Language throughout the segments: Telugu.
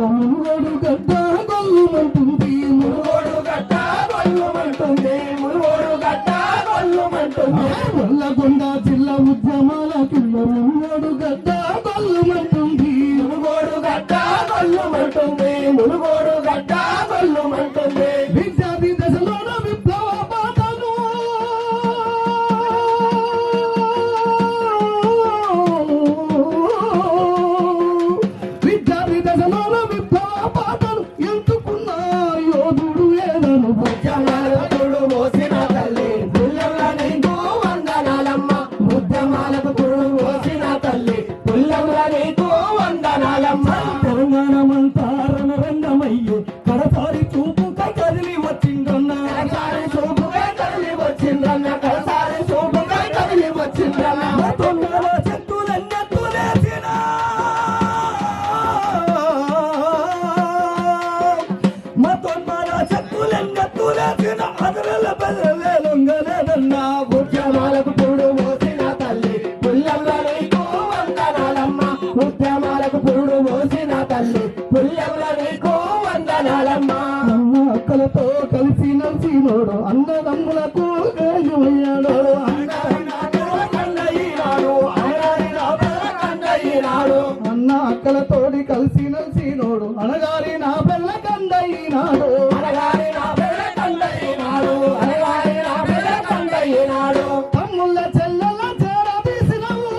మునుగోడు గడ్డ గొల్లుమంటుంది మునుగోడు గడ్డ గొల్లుమంటుంది మునుగోడు గడ్డ గొల్లుమంటుంది నల్లగొండ జిల్లా ఉద్యమాల కింద మునుగోడు గడ్డ గొల్లుమంటుంది మునుగోడు గడ్డ గొల్లుమంటుంది మునుగోడు గడ్డ గొల్లుమంటుంది విద్యార్థి దశలోన విప్లవ పాటలు విద్యార్థి దశలోన విప్లవ పాటలు ఎంచుకున్న యోధుడు ఏదను ఉద్యమాలకు మోసిన తల్లి పుల్లెంల నీకు వందనాలమ్మ ఉద్యమాలకు పురుడు మోసిన తల్లి పుల్లెంల నీకు వందనాలమ్మ తెలంగాణమంతా రణరంగమయ్యే కడసారి చూపుగా కదిలి వచ్చిందన్న కడసారి చూపుగా కదిలి వచ్చిందన్న కడసారి చూపుగా కదిలి వచ్చిందన్న తొందర చెట్టులెన్నెత్తులేసిన మతోన్మాల చెట్టులెన్నెత్తులేసిన అదరల బెదరలే లొంగలేదన్నా ఉద్యమాలకు పురుడు మోసిన తల్లి పుల్లెంల నీకు వందనాలమ్మ ఉద్యమాలకు పురుడు మోసిన తల్లి పుల్లెంల నీకు వందనాలమ్మ అన్న అక్కలతో కలిసి నలిసినోడు అన్నదమ్ములకు గాయమయ్యాడు అన్న అక్కలతోడి కలిసి నలిసినోడు అనగారి నా పిల్ల కందయినాడు తమ్ముళ్ళ చెల్లెల చేరదీసినవు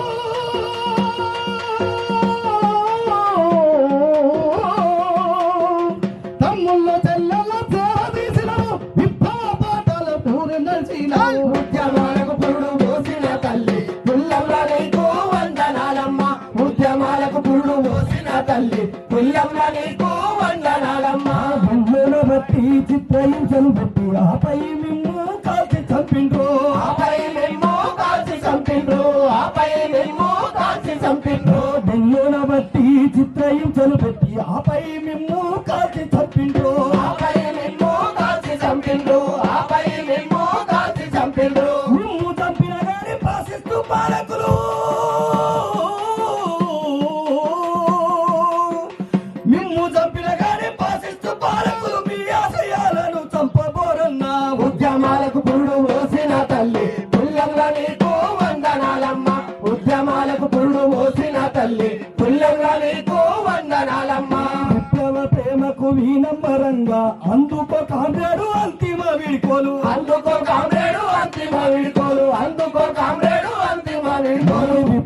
తమ్ముళ్ళ చెల్లెల చేరదీసినవు విప్లవ పాటల పూరి నడిచినావు ఉద్యమాలకు పురుడు మోసిన తల్లి పుల్లెంల నీకు వందనాలమ్మ ఉద్యమాలకు పురుడు మోసిన తల్లి పుల్లెంల నీకు వందనాలమ్మ బొమ్మల బట్టి చిత్రహింసలు బట్టి ఆపై మిమ్ము కాల్చి చంపిండ్రు ఆపై నిన్ను కాల్చి చంపిండ్రు ఆపై నిన్ను కాల్చి చంపిండ్రు బొమ్మల బట్టి చిత్రహింసలు బట్టి ఆపై మిమ్ము కాల్చి చంపిండ్రు ఆపై నిన్ను కాల్చి చంపిండ్రు ఆపై నిన్ను కాల్చి చంపిండ్రు మిమ్ము చంపిన గాని పాసిస్తూ పాలకులు మిమ్ము చంపిన గాని పాసిస్తూ పాలకులు మీ ఆశయాలను చంపబోరన్నా ఉద్యమాలకు పురుడు మోసిన తల్లి పుల్లెంల నీకు వందనాలమ్మ ఉద్యమాలకు పురుడు మోసిన తల్లి పుల్లెంల నీకు వందనాలమ్మ విప్లవ ప్రేమకు వీనంబరంగా అందుకో కామ్రేడు అంతిమ వీడ్కోలు అందుకో కామ్రేడు అంతిమ వీడ్కోలు అందుకో కామ్రేడు అంతిమ వీడ్కోలు